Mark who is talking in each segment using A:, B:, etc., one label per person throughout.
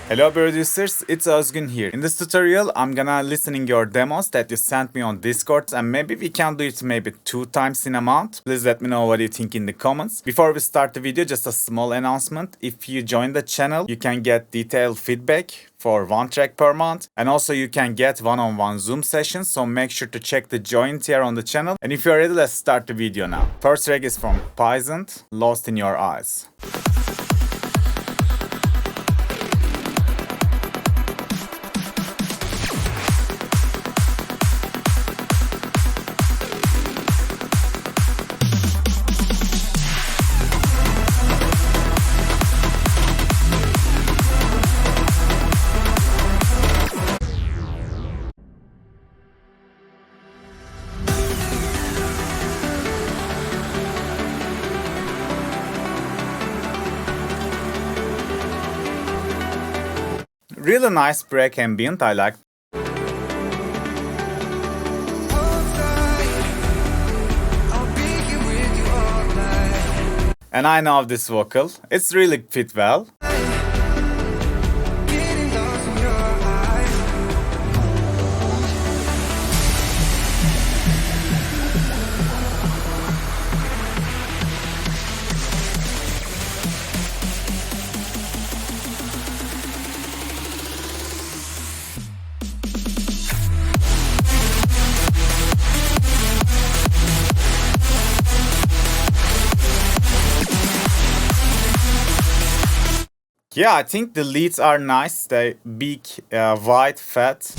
A: Hello Broducers, it's Özgün here. In this tutorial, I'm gonna listening your demos that you sent me on Discord, and maybe we can do it maybe 2 times in a month. Please let me know what you think in the comments. Before we start the video, just a small announcement. If you join the channel, you can get detailed feedback for 1 track per month, and also you can get one-on-one Zoom sessions, so make sure to check the join tier on the channel. And if you're ready, let's start the video now. First track is from POIZZONED, Lost in Your Eyes. Really nice break ambient, I like. And I know this vocal, it's really fit well. Yeah, I think the leads are nice. They big, wide, fat.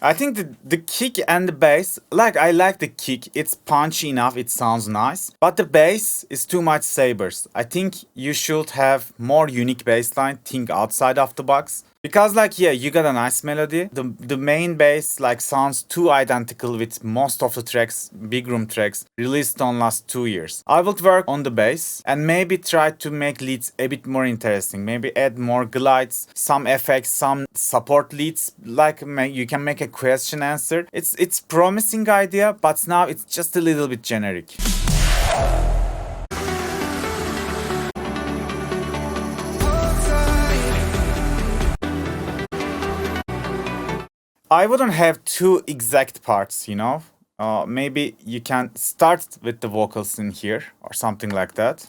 A: I think the kick and the bass, like I like the kick, it's punchy enough, it sounds nice. But the bass is too much sabers. I think you should have more unique bass line, think outside of the box. Because like, yeah, you got a nice melody. The main bass like sounds too identical with most of the tracks, big room tracks, released on last 2 years. I would work on the bass and maybe try to make leads a bit more interesting. Maybe add more glides, some effects, some support leads, like you can make a question answer. It's promising idea, but now it's just a little bit generic. I wouldn't have 2 exact parts, you know. Maybe you can start with the vocals in here or something like that.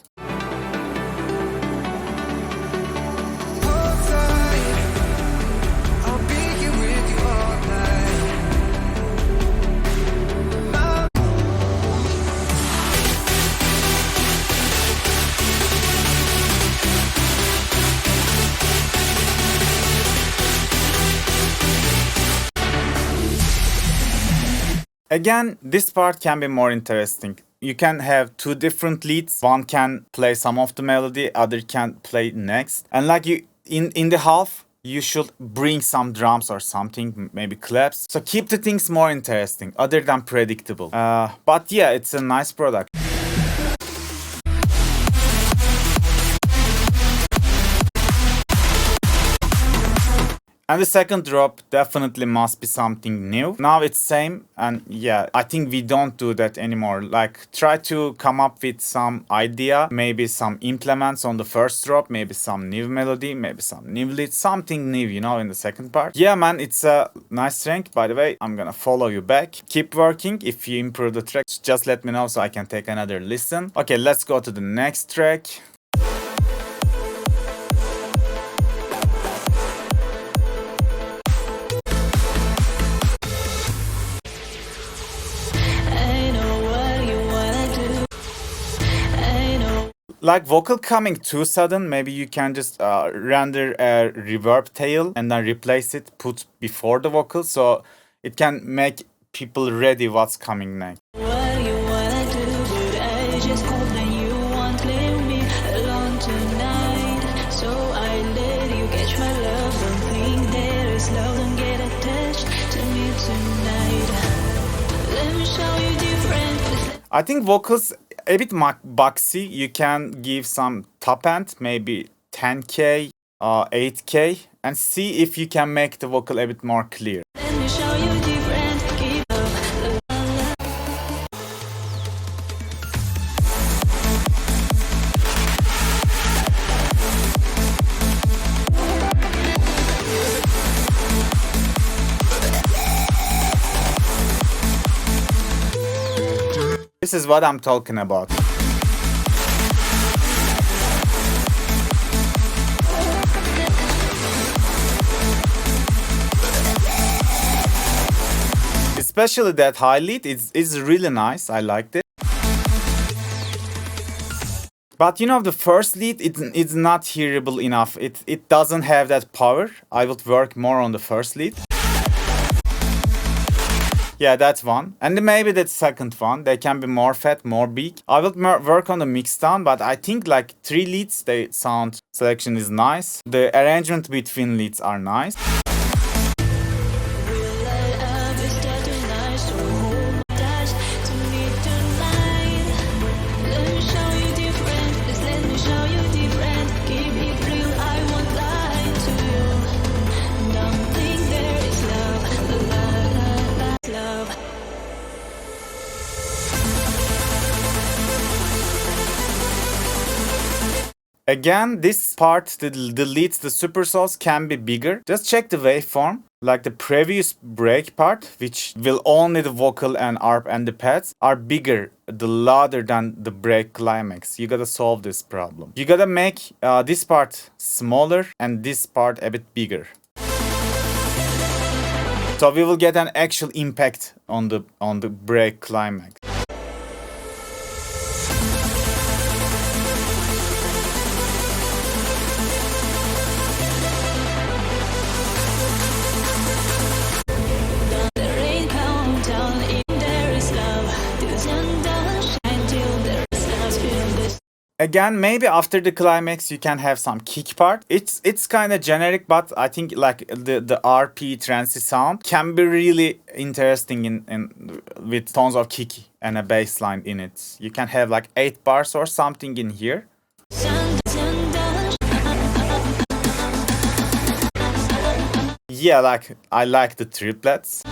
A: Again, this part can be more interesting. You can have 2 different leads. One can play some of the melody, other can play next. And like you in the half, you should bring some drums or something, maybe claps. So keep the things more interesting, other than predictable. But yeah, it's a nice product. And the second drop definitely must be something new. Now it's same, and yeah, I think we don't do that anymore. Like try to come up with some idea, maybe some implements on the first drop, maybe some new melody, maybe some new lead, something new, you know, in the second part. Yeah, man, it's a nice track. By the way, I'm gonna follow you back. Keep working. If you improve the track, just let me know so I can take another listen. Okay, let's go to the next track. Like vocal coming too sudden, maybe you can just render a reverb tail and then replace it, put before the vocal, so it can make people ready what's coming next. I think vocals a bit boxy. You can give some top end, maybe 10K, 8K, and see if you can make the vocal a bit more clear. This is what I'm talking about. Especially that high lead is really nice. I liked it. But you know, the first lead, it's not hearable enough. It doesn't have that power. I would work more on the first lead. Yeah, that's one. And maybe that second one. They can be more fat, more big. I will work on the mix down, but I think like 3 leads, the sound selection is nice. The arrangement between leads are nice. Again, this part, the leads, the super souls can be bigger. Just check the waveform. Like the previous break part, which will only the vocal and arp and the pads, are bigger, the louder than the break climax. You gotta solve this problem. You gotta make this part smaller and this part a bit bigger. So we will get an actual impact on the break climax. Again, maybe after the climax you can have some kick part. It's kind of generic, but I think like the RP trancy sound can be really interesting in with tons of kick and a bass line in it. You can have like 8 bars or something in here. Yeah, like I like the triplets.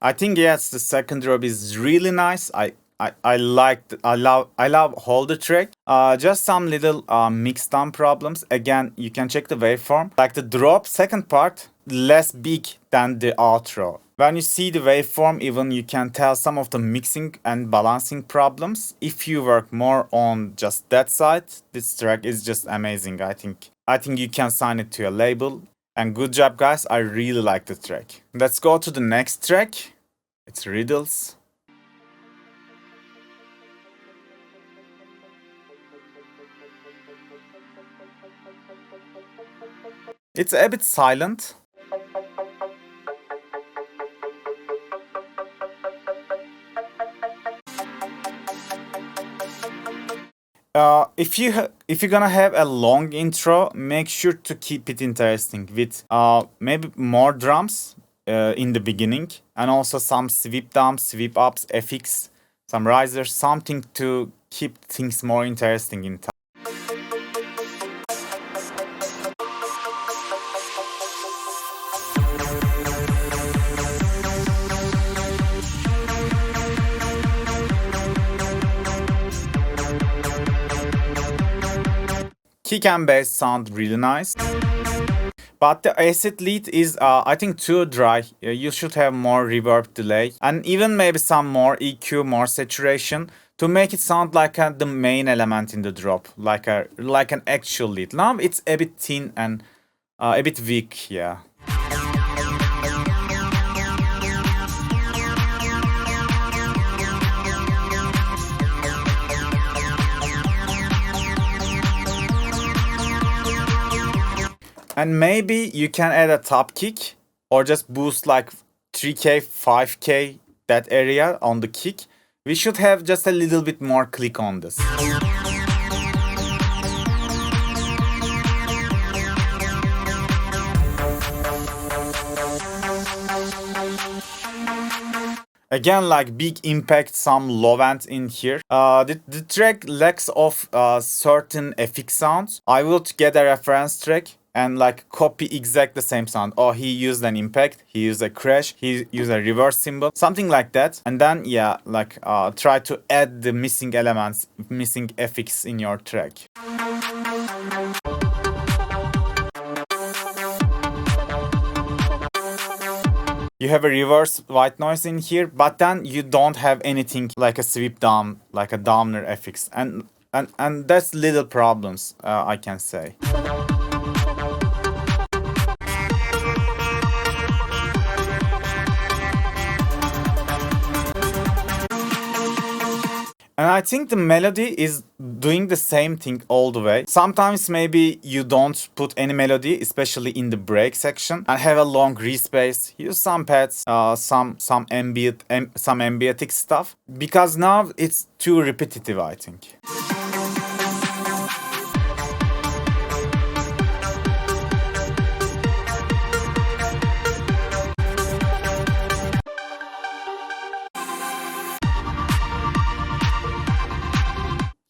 A: I think yes, the second drop is really nice. I love whole the track. Just some little mix down problems. Again, you can check the waveform. Like the drop second part less big than the outro. When you see the waveform, even you can tell some of the mixing and balancing problems. If you work more on just that side, this track is just amazing. I think you can sign it to a label. And good job, guys. I really like the track. Let's go to the next track. It's Riddles. It's a bit silent. If you're gonna have a long intro, make sure to keep it interesting with maybe more drums in the beginning, and also some sweep downs, sweep ups, FX, some risers, something to keep things more interesting in time. Kick and bass sound really nice. But the acid lead is, I think, too dry. You should have more reverb delay. And even maybe some more EQ, more saturation to make it sound like the main element in the drop. Like an actual lead. Now it's a bit thin and a bit weak, yeah. And maybe you can add a top kick or just boost like 3K, 5K, that area on the kick. We should have just a little bit more click on this. Again, like big impact, some low end in here. The track lacks of certain FX sounds. I would get a reference track and like copy exact the same sound. Oh, he used an impact, he used a crash, he used a reverse symbol, something like that. And then yeah, like try to add the missing elements, missing FX in your track. You have a reverse white noise in here, but then you don't have anything like a sweep down, like a downer FX, and that's little problems, I can say. And I think the melody is doing the same thing all the way. Sometimes maybe you don't put any melody, especially in the break section, and have a long respace. Use some pads, some ambient stuff, because now it's too repetitive, I think.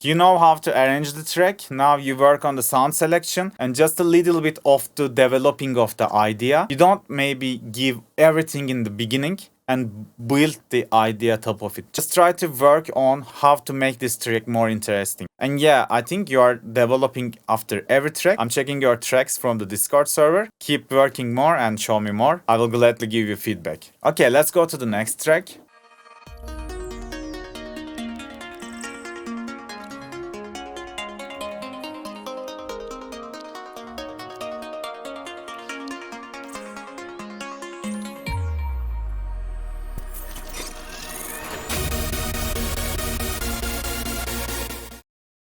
A: You know how to arrange the track. Now you work on the sound selection and just a little bit of the developing of the idea. You don't maybe give everything in the beginning and build the idea top of it. Just try to work on how to make this track more interesting. And yeah, I think you are developing after every track. I'm checking your tracks from the Discord server. Keep working more and show me more. I will gladly give you feedback. Okay, let's go to the next track.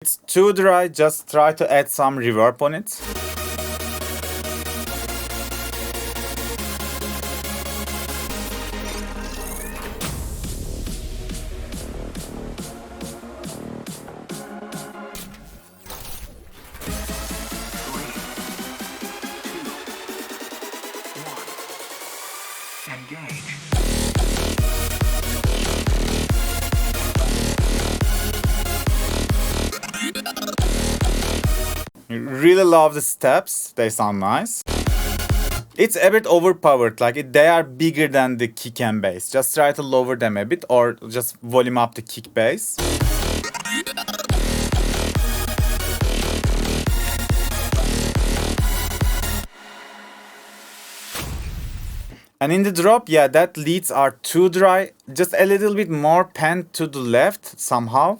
A: It's too dry, just try to add some reverb on it. Really love the steps, they sound nice. It's a bit overpowered, like they are bigger than the kick and bass. Just try to lower them a bit or just volume up the kick bass. And in the drop, yeah, that leads are too dry. Just a little bit more pan to the left somehow.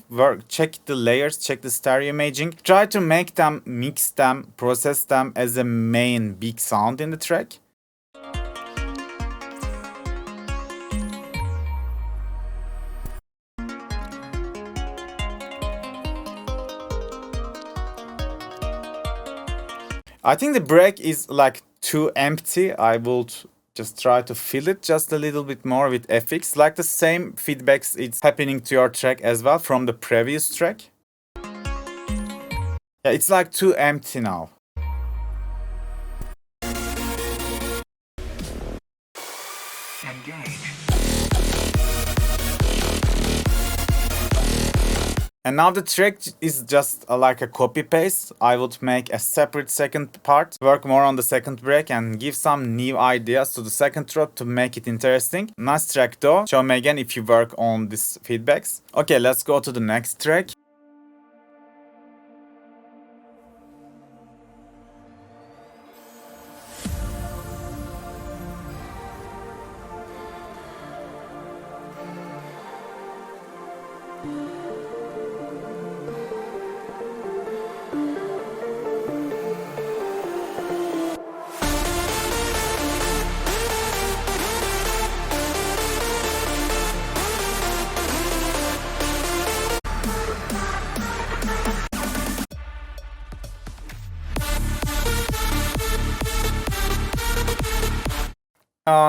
A: Check the layers, check the stereo imaging. Try to make them, mix them, process them as a main big sound in the track. I think the break is like too empty. I would just try to fill it just a little bit more with FX. Like the same feedbacks it's happening to your track as well from the previous track. Yeah, it's like too empty now. Engage. And now the track is just like a copy paste. I would make a separate second part, work more on the second break and give some new ideas to the second drop to make it interesting. Nice track though. Show me again if you work on these feedbacks. Okay, let's go to the next track.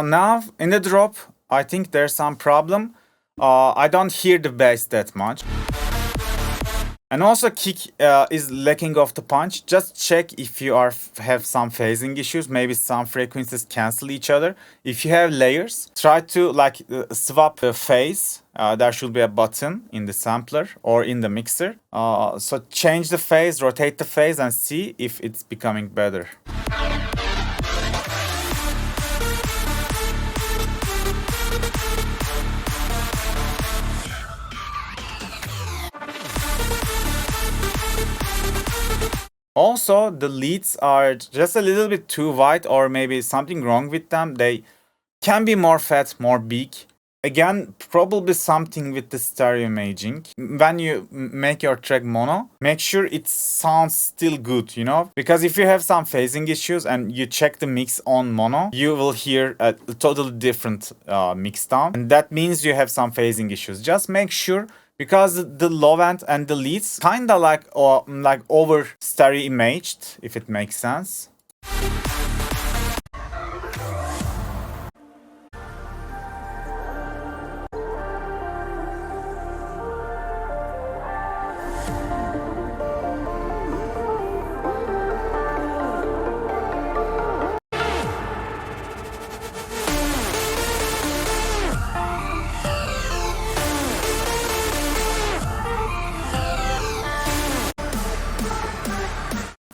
A: Now in the drop, I think there's some problem. I don't hear the bass that much. And also kick is lacking of the punch. Just check if you have some phasing issues. Maybe some frequencies cancel each other. If you have layers, try to like swap the phase. There should be a button in the sampler or in the mixer. So change the phase, rotate the phase, and see if it's becoming better. Also, the leads are just a little bit too wide, or maybe something wrong with them. They can be more fat, more big. Again, probably something with the stereo imaging. When you make your track mono, make sure it sounds still good, you know? Because if you have some phasing issues and you check the mix on mono, you will hear a totally different mix down. And that means you have some phasing issues. Just make sure, because the low end and the leads kinda like over stereo imaged, if it makes sense.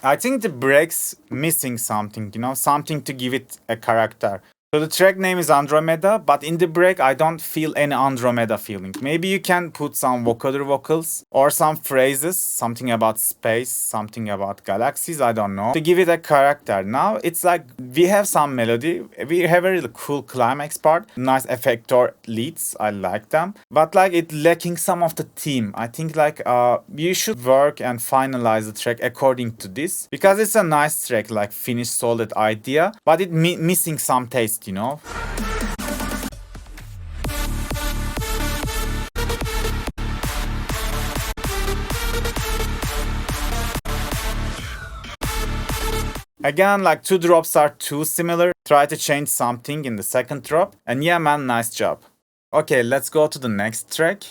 A: I think the break's missing something, you know, something to give it a character. So the track name is Andromeda, but in the break I don't feel any Andromeda feeling. Maybe you can put some vocoder vocals or some phrases, something about space, something about galaxies, I don't know, to give it a character. Now it's like we have some melody, we have a really cool climax part, nice effector leads, I like them, but like it lacking some of the theme. I think like you should work and finalize the track according to this, because it's a nice track, like finished solid idea, but it missing some taste, you know. Again, like two drops are too similar. Try to change something in the second drop. And yeah, man, nice job. Okay, let's go to the next track.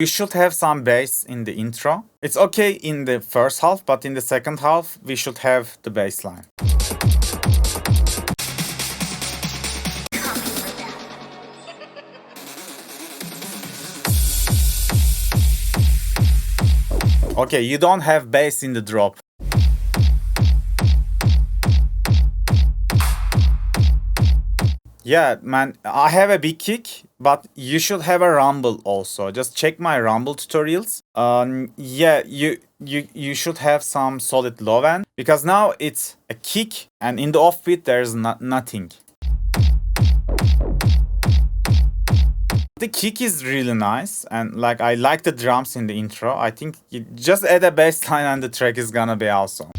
A: You should have some bass in the intro. It's okay in the first half, but in the second half, we should have the bass line. Okay, you don't have bass in the drop. Yeah, man, I have a big kick, but you should have a rumble also. Just check my rumble tutorials. Yeah, you should have some solid low end, because now it's a kick and in the offbeat there's nothing. The kick is really nice, and like I like the drums in the intro. I think you just add a bass line and the track is gonna be awesome.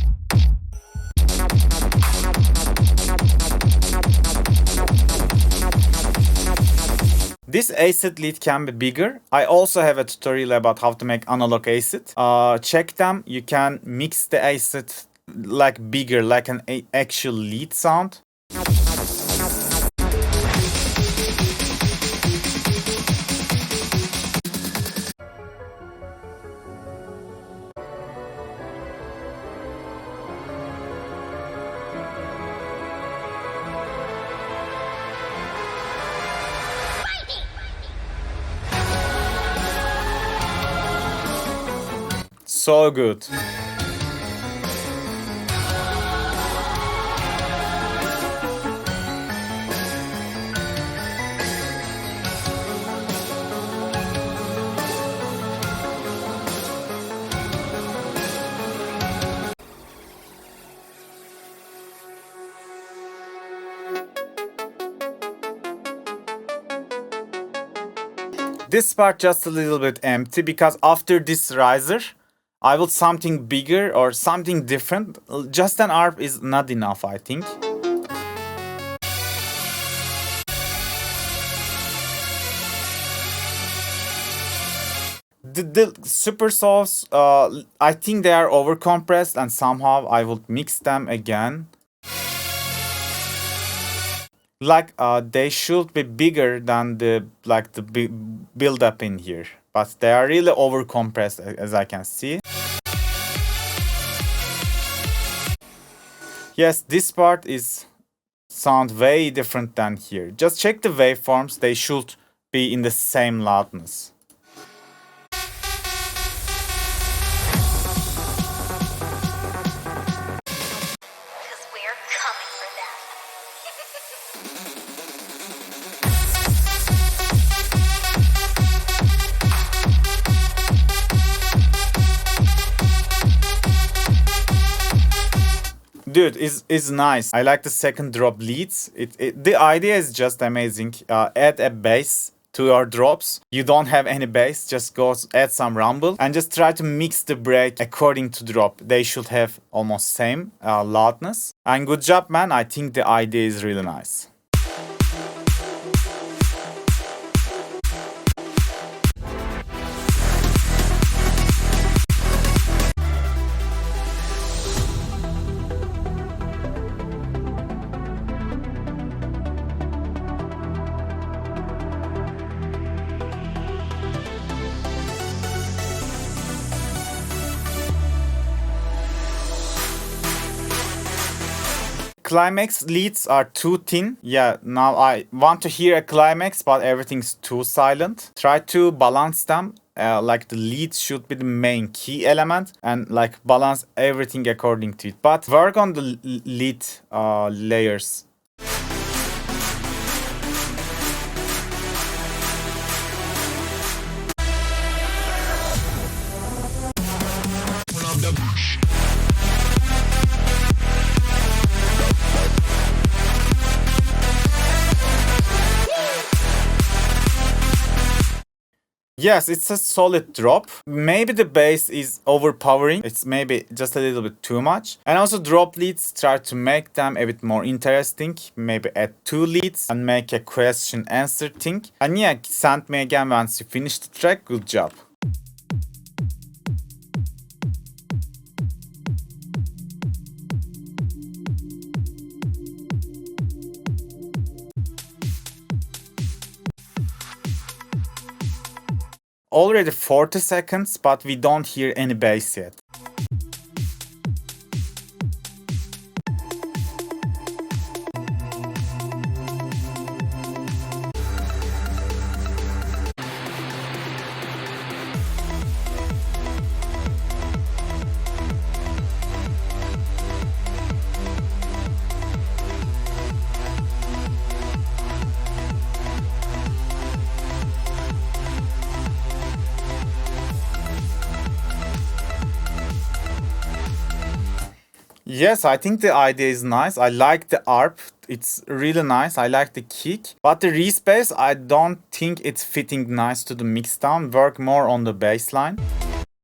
A: This acid lead can be bigger. I also have a tutorial about how to make analog acid. Check them. You can mix the acid like bigger, like an actual lead sound. So good. This part just a little bit empty, because after this riser I will something bigger or something different. Just an ARP is not enough, I think. The super souls, I think they are overcompressed, and somehow I will mix them again. Like they should be bigger than the build up in here, but they are really overcompressed as I can see. Yes, this part is sound way different than here. Just check the waveforms, they should be in the same loudness. Dude, is nice. I like the second drop leads. The idea is just amazing. Add a bass to your drops. You don't have any bass, just go add some rumble and just try to mix the break according to drop. They should have almost same loudness. And good job, man. I think the idea is really nice. Climax leads are too thin. Yeah, now I want to hear a climax, but everything's too silent. Try to balance them. Like the leads should be the main key element, and like balance everything according to it. But work on the lead layers. Yes, it's a solid drop. Maybe the bass is overpowering. It's maybe just a little bit too much. And also drop leads, try to make them a bit more interesting. Maybe add 2 leads and make a question answer thing. And yeah, send me again once you finish the track. Good job. Already 40 seconds, but we don't hear any bass yet. Yes, I think the idea is nice. I like the ARP. It's really nice. I like the kick. But the respace, I don't think it's fitting nice to the mixdown. Work more on the bass line.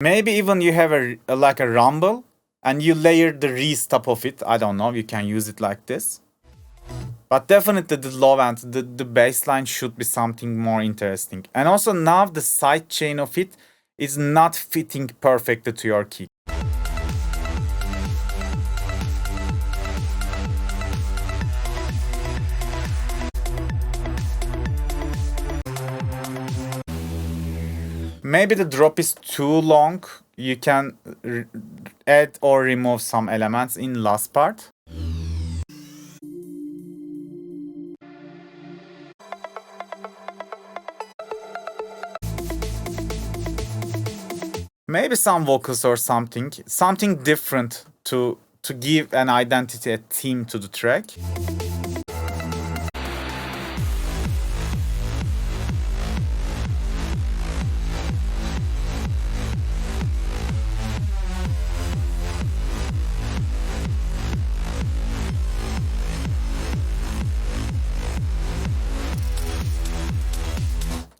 A: Maybe even you have like a rumble and you layer the res top of it. I don't know. You can use it like this. But definitely the low end, the bass line should be something more interesting. And also now the side chain of it is not fitting perfectly to your kick. Maybe the drop is too long. You can add or remove some elements in last part. Maybe some vocals or something different to give an identity, a theme to the track.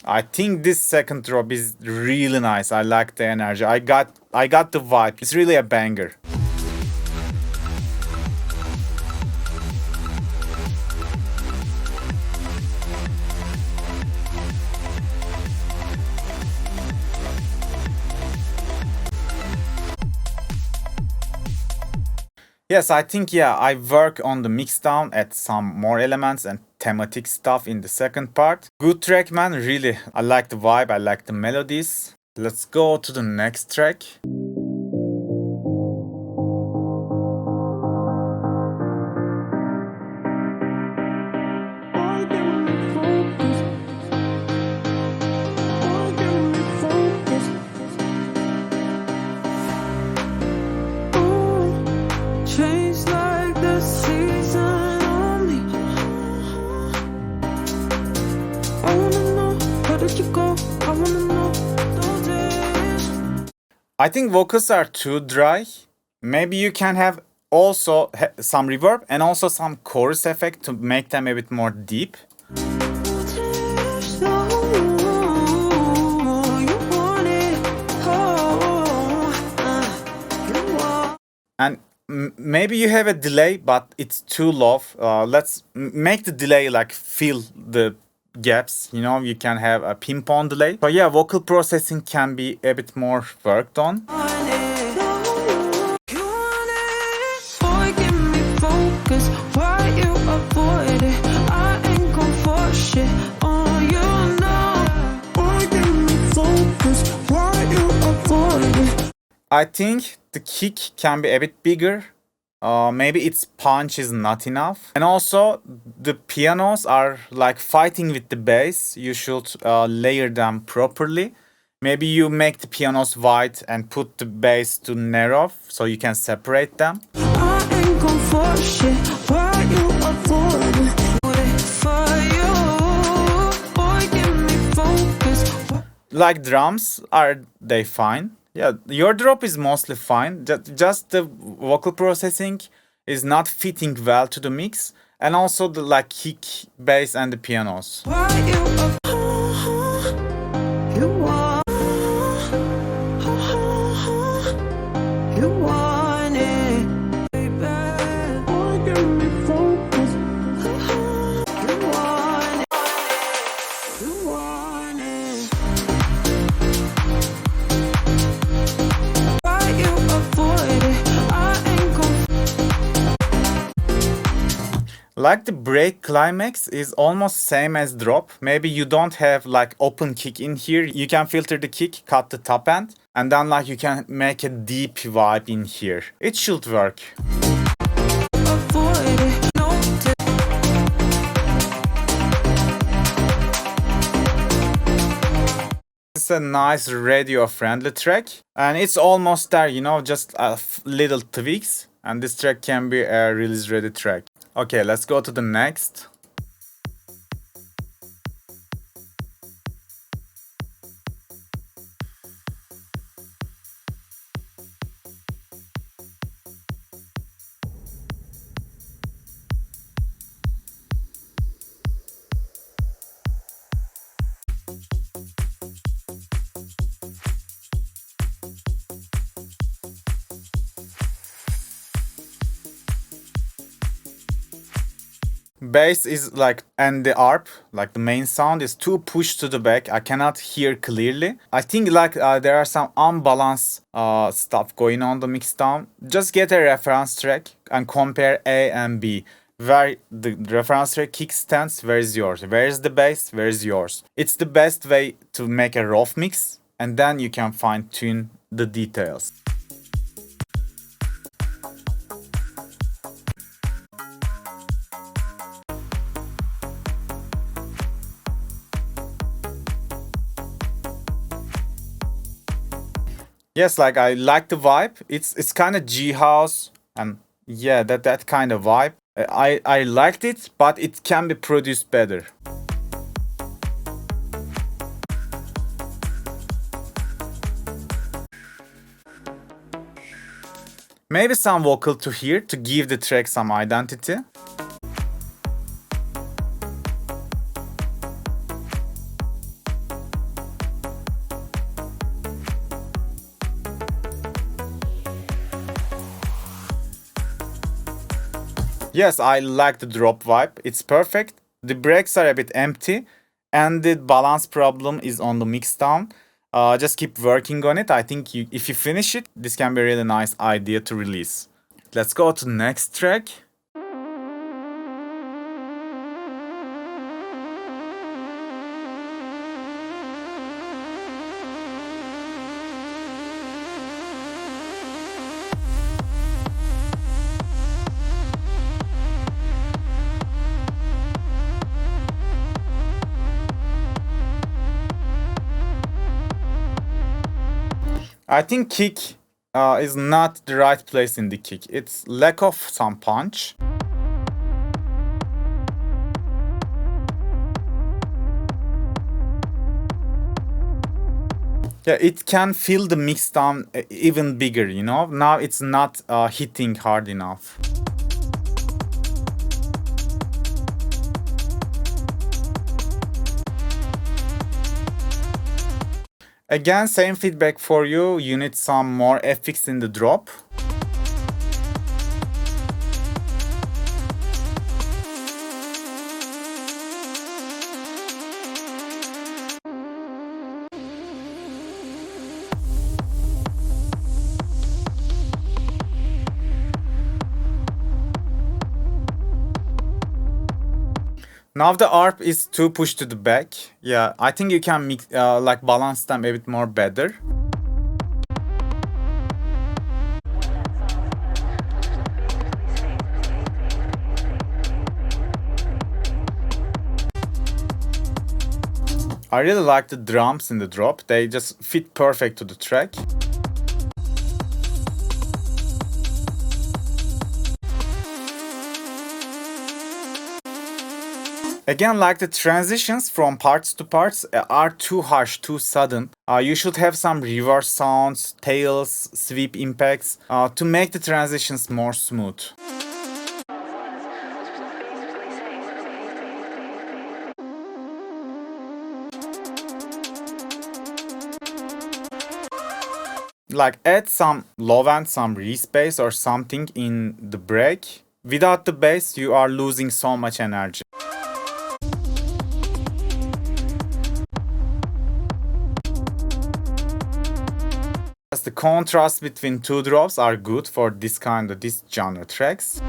A: I think this second drop is really nice. I like the energy. I got the vibe. It's really a banger. Yes, I think, yeah, I work on the mix down, add some more elements and thematic stuff in the second part. Good track, man, really. I like the vibe, I like the melodies. Let's go to the next track. I think vocals are too dry. Maybe you can have also some reverb and also some chorus effect to make them a bit more deep. And maybe you have a delay, but it's too low. Let's make the delay like fill the gaps. You know, you can have a pinpoint delay. So yeah, vocal processing can be a bit more worked on. I think the kick can be a bit bigger. Maybe its punch is not enough. And also the pianos are like fighting with the bass. You should layer them properly. Maybe you make the pianos wide and put the bass to narrow so you can separate them. Like drums, are they fine? Yeah, your drop is mostly fine. Just the vocal processing is not fitting well to the mix, and also the like kick, bass, and the pianos. Like the break climax is almost same as drop. Maybe you don't have like open kick in here. You can filter the kick, cut the top end, and then like you can make a deep vibe in here. It should work. It's a nice radio-friendly track, and it's almost there, you know, just a little tweaks, and this track can be a release-ready track. Okay, let's go to the next. Bass is like, and the ARP, like the main sound is too pushed to the back. I cannot hear clearly. I think like there are some unbalanced stuff going on the mix down. Just get a reference track and compare A and B. Where the reference track kick stands, where is yours? Where is the bass? Where is yours? It's the best way to make a rough mix, and then you can fine tune the details. Yes, like I like the vibe. It's kind of G house, and yeah, that kind of vibe. I liked it, but it can be produced better. Maybe some vocal to here to give the track some identity. Yes, I like the drop vibe. It's perfect. The breaks are a bit empty, and the balance problem is on the mix down. Just keep working on it. I think if you finish it, this can be a really nice idea to release. Let's go to the next track. I think kick is not the right place in the kick. It's lack of some punch. Yeah, it can feel the mix down even bigger, you know? Now it's not hitting hard enough. Again, same feedback for you. You need some more FX in the drop. Now the ARP is too pushed to the back. Yeah, I think you can mix, like balance them a bit more better. I really like the drums in the drop. They just fit perfect to the track. Again, like the transitions from parts to parts are too harsh, too sudden. You should have some reverse sounds, tails, sweep impacts to make the transitions more smooth. Like add some low end, some respace or something in the break. Without the bass, you are losing so much energy. The contrast between two drops are good for this genre tracks.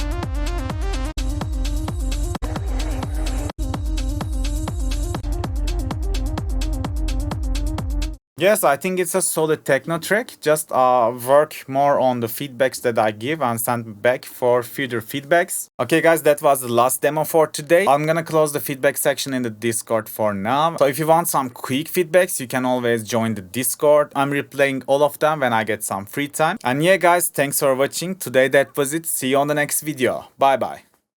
A: Yes, I think it's a solid techno track. Just work more on the feedbacks that I give and send back for future feedbacks. Okay guys, that was the last demo for today. I'm gonna close the feedback section in the Discord for now. So if you want some quick feedbacks, you can always join the Discord. I'm replaying all of them when I get some free time. And yeah guys, thanks for watching. Today that was it. See you on the next video. Bye bye.